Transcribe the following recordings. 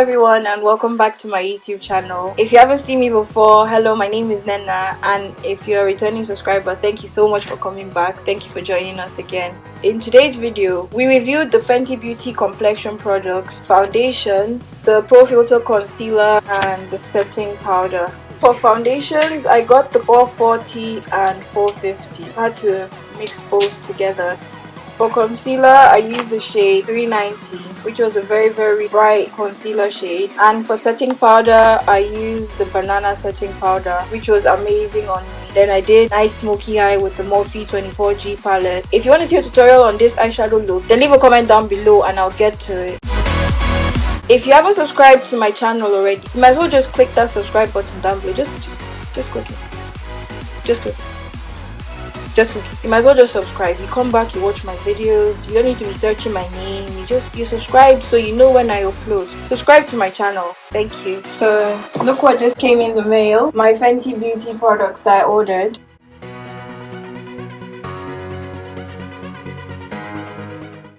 everyone and welcome back to my YouTube channel. If you haven't seen me before, hello, my name is nnai-na, and if you're a returning subscriber, thank you so much for coming back. Thank you for joining us again. In today's video, we reviewed the Fenty Beauty complexion products, foundations, the Pro Filt'R concealer, and the setting powder. For foundations, I got the 440 and 450. I had to mix both together. For concealer, I used the shade 390, which was a very bright concealer shade. And for setting powder, I used the banana setting powder, which was amazing on me. Then I did nice smoky eye with the Morphe 24G palette. If you want to see a tutorial on this eyeshadow look, then leave a comment down below and I'll get to it. If you haven't subscribed to my channel already, you might as well just click that subscribe button down below. Just click it. Just click it. You might as well just subscribe. You come back, you watch my videos. You don't need to be searching my name. You subscribe so you know when I upload. Subscribe to my channel. Thank you. So look what just came in the mail. My Fenty Beauty products that I ordered.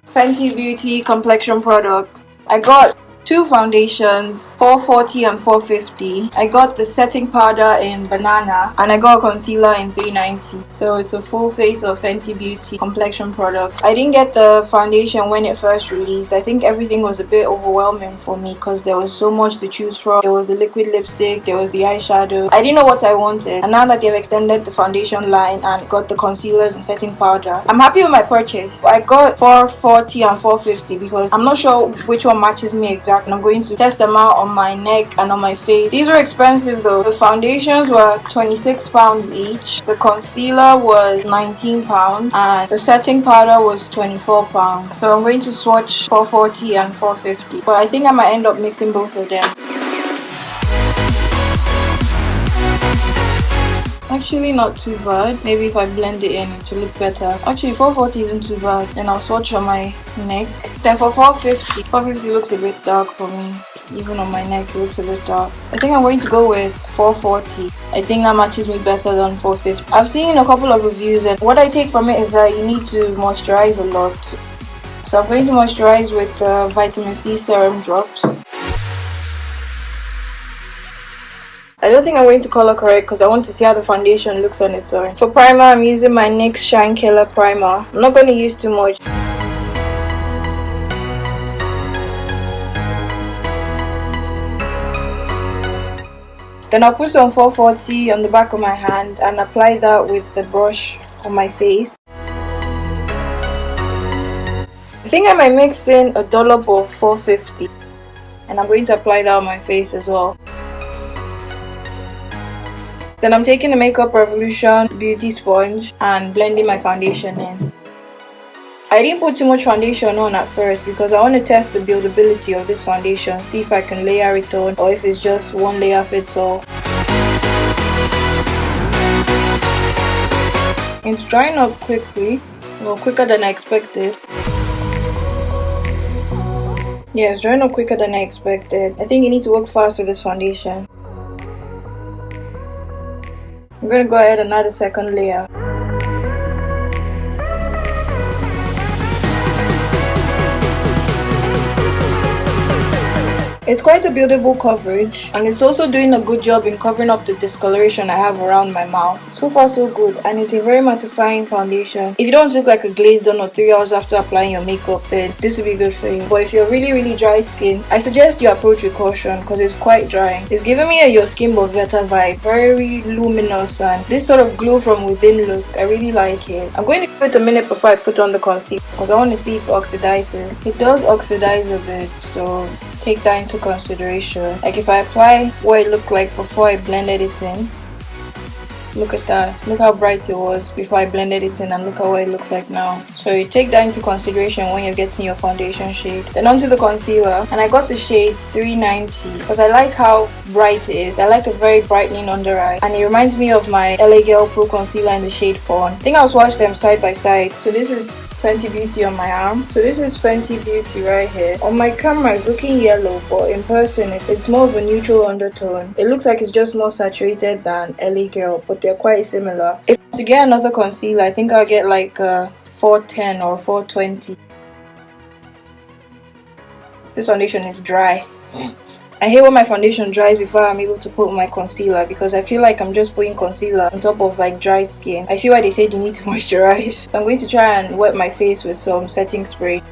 Fenty Beauty complexion products. I got 2 foundations, 440 and 450. I got the setting powder in banana and I got a concealer in 390. So it's a full face of Fenty Beauty complexion products. I didn't get the foundation when it first released. I think everything was a bit overwhelming for me because there was so much to choose from. There was the liquid lipstick, there was the eyeshadow. I didn't know what I wanted. And now that they've extended the foundation line and got the concealers and setting powder, I'm happy with my purchase. I got 440 and 450 because I'm not sure which one matches me exactly. And I'm going to test them out on my neck and on my face. These were expensive though. The foundations were £26 each, the concealer was £19, and the setting powder was £24. So I'm going to swatch 440 and 450, but I think I might end up mixing both of them. Actually not too bad. Maybe if I blend it in to look better. Actually 440 isn't too bad. Then I'll swatch on my neck. Then for 450 looks a bit dark for me. Even on my neck it looks a bit dark. I think I'm going to go with 440. I think that matches me better than 450. I've seen a couple of reviews and what I take from it is that you need to moisturize a lot. So I'm going to moisturize with the vitamin C serum drops. I don't think I'm going to color correct because I want to see how the foundation looks on its own. For primer, I'm using my NYX Shine Killer primer. I'm not going to use too much. Then I'll put some 440 on the back of my hand and apply that with the brush on my face. I think I might mix in a dollop of 450 and I'm going to apply that on my face as well. Then I'm taking the Makeup Revolution beauty sponge and blending my foundation in. I didn't put too much foundation on at first because I want to test the buildability of this foundation, see if I can layer it on or if it's just one layer fits all. It's drying up quickly, well, quicker than I expected. Yeah, it's drying up quicker than I expected. I think you need to work fast with this foundation. I'm going to go ahead and add a second layer. It's quite a buildable coverage and it's also doing a good job in covering up the discoloration I have around my mouth. So far so good, and it's a very mattifying foundation. If you don't look like a glazed donut 3 hours after applying your makeup, then this will be good for you. But if you're really dry skin, I suggest you approach with caution because it's quite drying. It's giving me a your skin but better vibe, very luminous and this sort of glow from within look. I really like it. I'm going to give it a minute before I put on the concealer because I want to see if it oxidizes. It does oxidize a bit, so take that into consideration. Like if I apply what it looked like before I blended it in, look at that, look how bright it was before I blended it in and look at what it looks like now. So you take that into consideration when you're getting your foundation shade. Then onto the concealer, and I got the shade 390 because I like how bright it is. I like a very brightening under eye and it reminds me of my LA Girl Pro concealer in the shade Fawn. I think I'll swatch them side by side. So this is Fenty Beauty on my arm. So this is Fenty Beauty right here. On my camera it's looking yellow, but in person it's more of a neutral undertone. It looks like it's just more saturated than LA Girl, but they're quite similar. If to get another concealer, I think I'll get like a 410 or 420. This foundation is dry. I hate when my foundation dries before I'm able to put my concealer, because I feel like I'm just putting concealer on top of like dry skin. I see why they said you need to moisturize. So I'm going to try and wet my face with some setting spray.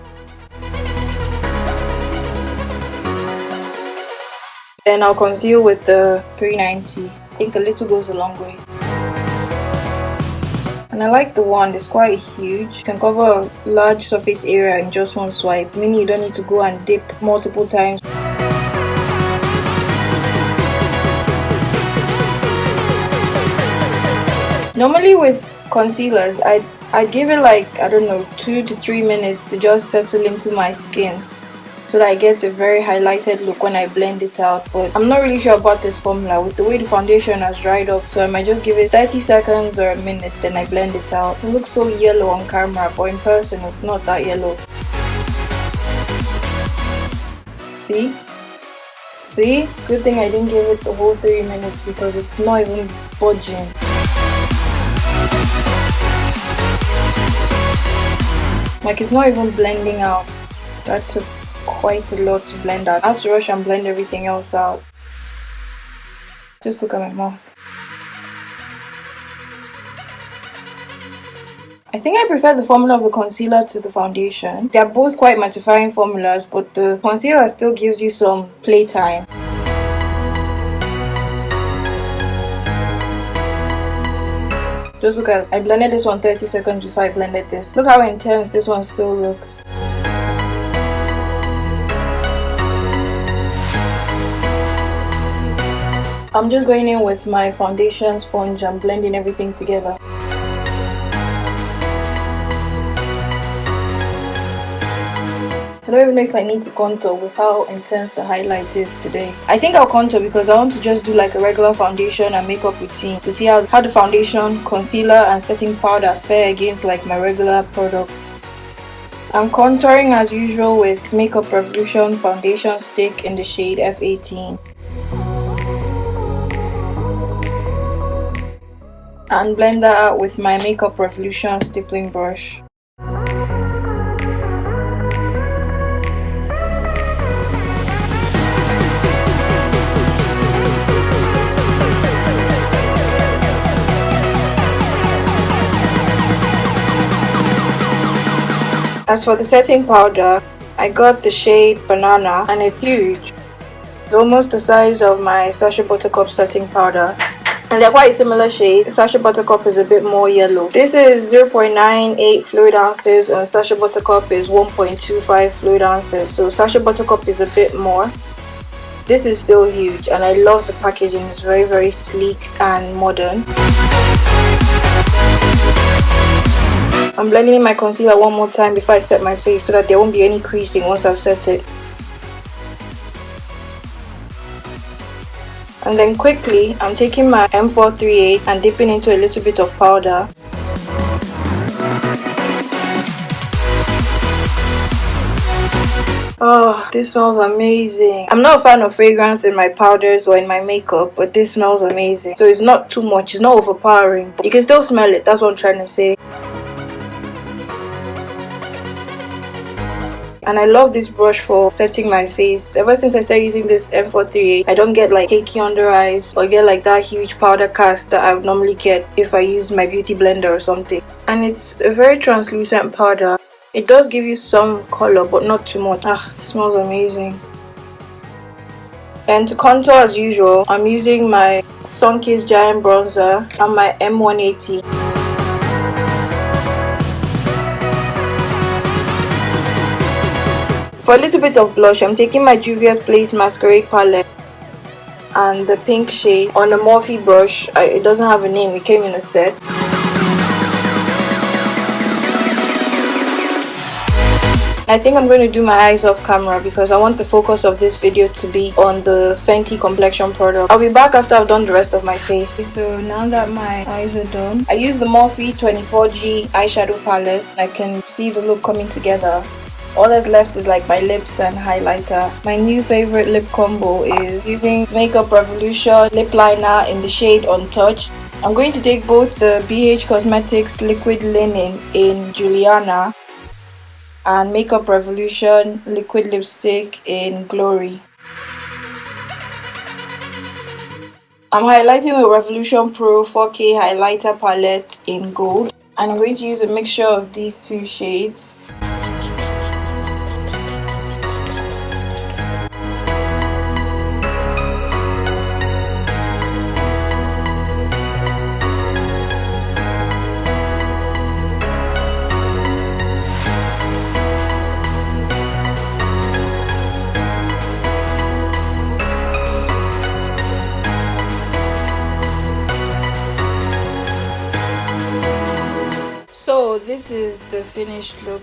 Then I'll conceal with the 390. I think a little goes a long way. And I like the wand, it's quite huge. You can cover a large surface area in just one swipe, meaning you don't need to go and dip multiple times. Normally with concealers, I give it like, I don't know, 2 to 3 minutes to just settle into my skin, so that I get a very highlighted look when I blend it out. But I'm not really sure about this formula with the way the foundation has dried off, so I might just give it 30 seconds or a minute, then I blend it out. It looks so yellow on camera, but in person it's not that yellow. See? Good thing I didn't give it the whole 3 minutes, because it's not even budging. Like, it's not even blending out. That took quite a lot to blend out. I have to rush and blend everything else out. Just look at my mouth. I think I prefer the formula of the concealer to the foundation. They're both quite mattifying formulas, but the concealer still gives you some playtime. Just look at, I blended this one 30 seconds before I blended this. Look how intense this one still looks. I'm just going in with my foundation sponge and blending everything together. I don't even know if I need to contour with how intense the highlight is today. I think I'll contour because I want to just do like a regular foundation and makeup routine to see how the foundation, concealer and setting powder fare against like my regular products. I'm contouring as usual with Makeup Revolution foundation stick in the shade F18. And blend that out with my Makeup Revolution stippling brush. As for the setting powder, I got the shade Banana and it's huge. It's almost the size of my Sacha Buttercup setting powder. And they're quite similar shades. Sacha Buttercup is a bit more yellow. This is 0.98 fluid ounces and Sacha Buttercup is 1.25 fluid ounces. So Sacha Buttercup is a bit more. This is still huge and I love the packaging. It's very, very sleek and modern. I'm blending in my concealer one more time before I set my face so that there won't be any creasing once I've set it. And then quickly, I'm taking my M438 and dipping into a little bit of powder. Oh, this smells amazing. I'm not a fan of fragrance in my powders or in my makeup, but this smells amazing. So it's not too much, it's not overpowering, but you can still smell it, that's what I'm trying to say. And I love this brush for setting my face. Ever since I started using this M438, I don't get like cakey under eyes or get like that huge powder cast that I would normally get if I use my beauty blender or something. And it's a very translucent powder. It does give you some color but not too much. It smells amazing. And to contour as usual, I'm using my Sunkissed Giant Bronzer and my M180. For a little bit of blush, I'm taking my Juvia's Place Masquerade palette and the pink shade on a Morphe brush. It doesn't have a name, it came in a set. I think I'm going to do my eyes off camera because I want the focus of this video to be on the Fenty complexion product. I'll be back after I've done the rest of my face. So now that my eyes are done, I use the Morphe 24G eyeshadow palette. I can see the look coming together. All that's left is like my lips and highlighter. My new favorite lip combo is using Makeup Revolution lip liner in the shade Untouched. I'm going to take both the BH Cosmetics liquid linen in Juliana and Makeup Revolution liquid lipstick in Glory. I'm highlighting with Revolution Pro 4K highlighter palette in gold, and I'm going to use a mixture of these two shades. So this is the finished look.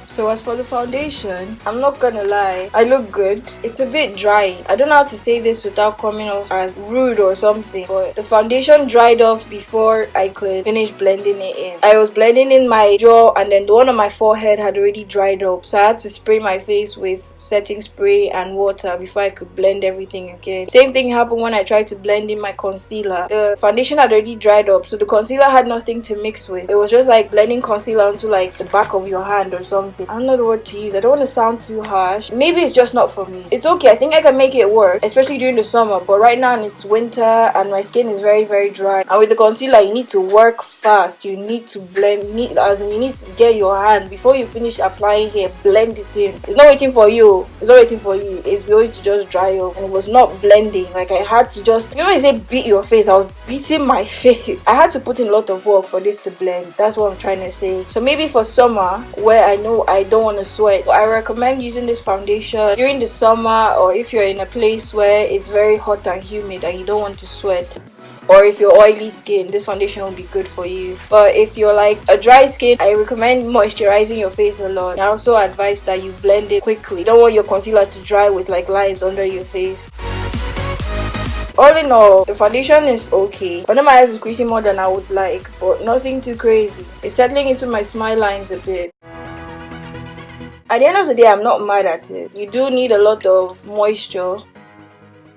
So as for the foundation, I'm not gonna lie, I look good. It's a bit dry. I don't know how to say this without coming off as rude or something, but the foundation dried off before I could finish blending it in. I was blending in my jaw, and then the one on my forehead had already dried up, so I had to spray my face with setting spray and water before I could blend everything again. Same thing happened when I tried to blend in my concealer. The foundation had already dried up, so the concealer had nothing to mix with. It was just like blending concealer onto like the back of your hand or something. I don't know the word to use. I don't want to sound too harsh. Maybe it's just not for me. It's okay. I think I can make it work, especially during the summer. But right now it's winter and my skin is very, very dry. And with the concealer, you need to work fast. You need to blend. You need to get your hand before you finish applying here. Blend it in. It's not waiting for you. It's not waiting for you. It's going to just dry up. And it was not blending. Like I had to just, you know, when you say beat your face, I was beating my face. I had to put in a lot of work for this to blend. That's what I'm trying to say. So maybe for summer, where I know I don't want to sweat, I recommend using this foundation during the summer, or if you're in a place where it's very hot and humid and you don't want to sweat, or if you're oily skin, this foundation will be good for you. But if you're like a dry skin, I recommend moisturizing your face a lot. I also advise that you blend it quickly. You don't want your concealer to dry with like lines under your face. All in all, the foundation is okay. Under my eyes is creasing more than I would like, but nothing too crazy. It's settling into my smile lines a bit. At the end of the day, I'm not mad at it. You do need a lot of moisture.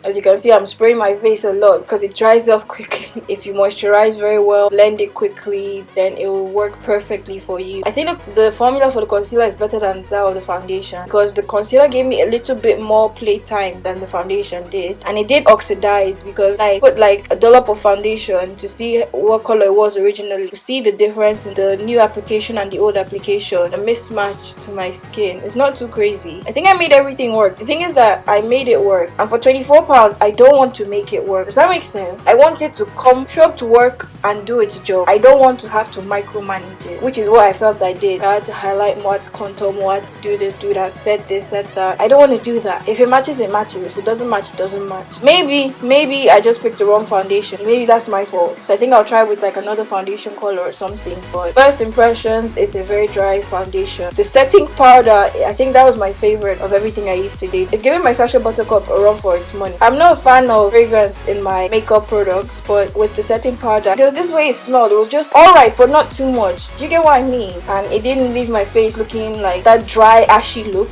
As you can see, I'm spraying my face a lot because it dries off quickly. If you moisturize very well, blend it quickly, then it will work perfectly for you. I think the formula for the concealer is better than that of the foundation, because the concealer gave me a little bit more play time than the foundation did, and it did oxidize because I put like a dollop of foundation to see what color it was originally, to see the difference in the new application and the old application, a mismatch to my skin. It's not too crazy. I think I made everything work. The thing is that I made it work, and for 24 pounds, I don't want to make it work. Does that make sense? I want it to show up to work and do its job. I don't want to have to micromanage it, which is what I felt I did. I had to highlight more, to contour more, to do this, do that, set this, set that. I don't want to do that. If it matches, it matches. If it doesn't match, it doesn't match. Maybe I just picked the wrong foundation. Maybe that's my fault. So I think I'll try with like another foundation color or something. But first impressions, it's a very dry foundation. The setting powder, I think that was my favorite of everything I used today. It's giving my Sacha Buttercup a run for its money. I'm not a fan of fragrance in my makeup products, but with the setting powder, because this way it smelled, it was just alright, but not too much. Do you get what I mean? And it didn't leave my face looking like that dry, ashy look.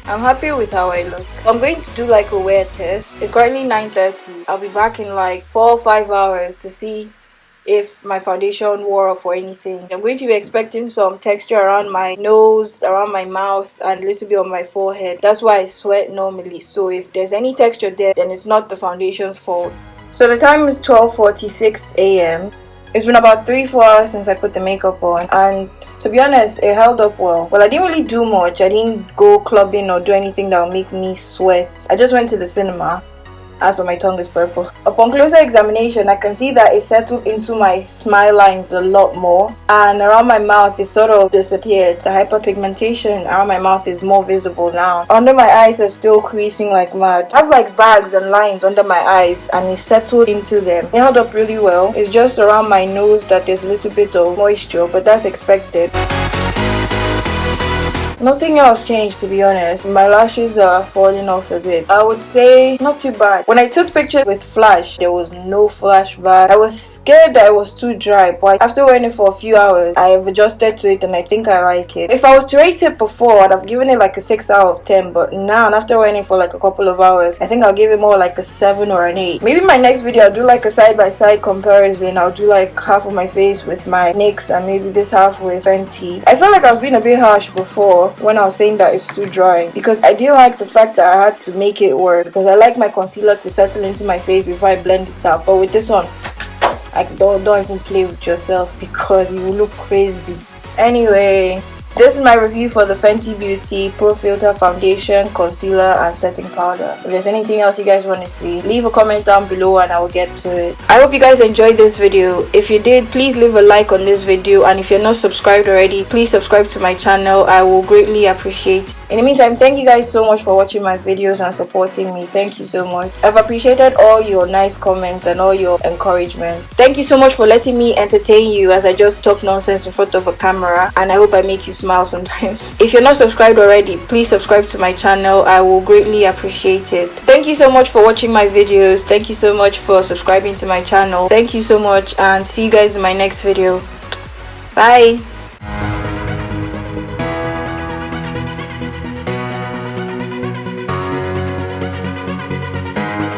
I'm happy with how I look. I'm going to do like a wear test. It's currently 9:30. I'll be back in like 4 or 5 hours to see if my foundation wore off or anything. I'm going to be expecting some texture around my nose, around my mouth, and a little bit on my forehead. That's why I sweat normally. So if there's any texture there, then it's not the foundation's fault. So the time is 12:46 a.m. It's been about 3-4 hours since I put the makeup on, and to be honest, it held up well. Well, I didn't really do much. I didn't go clubbing or do anything that would make me sweat. I just went to the cinema. As for my tongue is purple. Upon closer examination, I can see that it settled into my smile lines a lot more, and around my mouth it sort of disappeared. The hyperpigmentation around my mouth is more visible now. Under my eyes are still creasing like mad. I have like bags and lines under my eyes, and it settled into them. It held up really well. It's just around my nose that there's a little bit of moisture, but that's expected. Nothing else changed, to be honest. My lashes are falling off a bit. I would say not too bad. When I took pictures with flash, there was no flash back. I was scared that it was too dry, but after wearing it for a few hours, I've adjusted to it and I think I like it. If I was to rate it before, I'd have given it like a 6 out of 10, but now, after wearing it for like a couple of hours, I think I'll give it more like a 7 or an 8. Maybe my next video I'll do like a side-by-side comparison. I'll do like half of my face with my NYX and maybe this half with Fenty. I felt like I was being a bit harsh before, before when I was saying that it's too dry, because I didn't like the fact that I had to make it work, because I like my concealer to settle into my face before I blend it out. But with this one, don't even play with yourself, because you will look crazy. Anyway, this is my review for the Fenty Beauty Pro Filt'R Foundation, Concealer and Setting Powder. If there's anything else you guys want to see, leave a comment down below and I will get to it. I hope you guys enjoyed this video. If you did, please leave a like on this video, and if you're not subscribed already, please subscribe to my channel. I will greatly appreciate. In the meantime, thank you guys so much for watching my videos and supporting me. Thank you so much. I've appreciated all your nice comments and all your encouragement. Thank you so much for letting me entertain you as I just talk nonsense in front of a camera, and I hope I make you smile sometimes. If you're not subscribed already, please subscribe to my channel. I will greatly appreciate it. Thank you so much for watching my videos. Thank you so much for subscribing to my channel. Thank you so much, and see you guys in my next video. Bye.